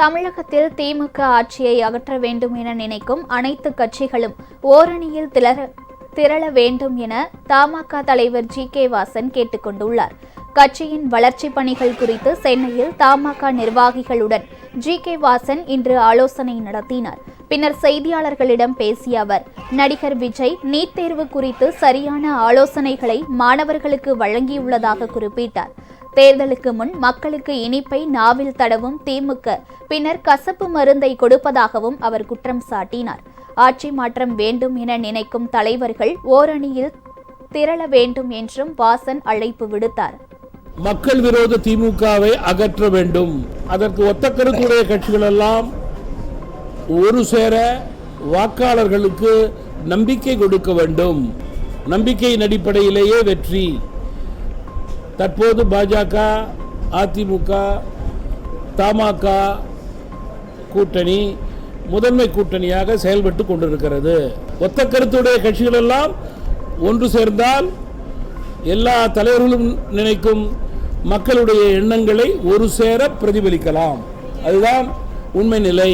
தமிழகத்தில் திமுக ஆட்சியை அகற்ற வேண்டும் என நினைக்கும் அனைத்து கட்சிகளும் ஓரணியில் திரள வேண்டும் என தமாக தலைவர் ஜி.கே. வாசன் கேட்டுக் கொண்டுள்ளார். கட்சியின் வளர்ச்சிப் பணிகள் குறித்து சென்னையில் தமாக நிர்வாகிகளுடன் ஜி.கே. வாசன் இன்று ஆலோசனை நடத்தினார். பின்னர் செய்தியாளர்களிடம் பேசிய அவர், நடிகர் விஜய் நீட் தேர்வு குறித்து சரியான ஆலோசனைகளை மாணவர்களுக்கு வழங்கியுள்ளதாக குறிப்பிட்டார். தேர்தலுக்கு முன் மக்களுக்கு இனிப்பை நாவில் தடவும் திமுக பின்னர் கசப்பு மருந்தை கொடுப்பதாகவும் அவர் குற்றம் சாட்டினார். ஆட்சி மாற்றம் வேண்டும் என நினைக்கும் தலைவர்கள் ஓரணியில் திரள வேண்டும் என்றும் வாசன் அழைப்பு விடுத்தார். மக்கள் விரோத திமுகவை அகற்ற வேண்டும். அதற்கு ஒத்த கருத்துடைய கட்சிகள் எல்லாம் ஒரு சேர வாக்காளர்களுக்கு நம்பிக்கை கொடுக்க வேண்டும். நம்பிக்கையின் அடிப்படையிலேயே வெற்றி. தற்போது பாஜக, அதிமுக, தமாக கூட்டணி முதன்மை கூட்டணியாக செயல்பட்டு கொண்டிருக்கிறது. ஒத்த கருத்துடைய கட்சிகள் எல்லாம் ஒன்று சேர்ந்தால் எல்லா தலைவர்களும் நினைக்கும் மக்களுடைய எண்ணங்களை ஒரு சேர பிரதிபலிக்கலாம். அதுதான் உண்மை நிலை.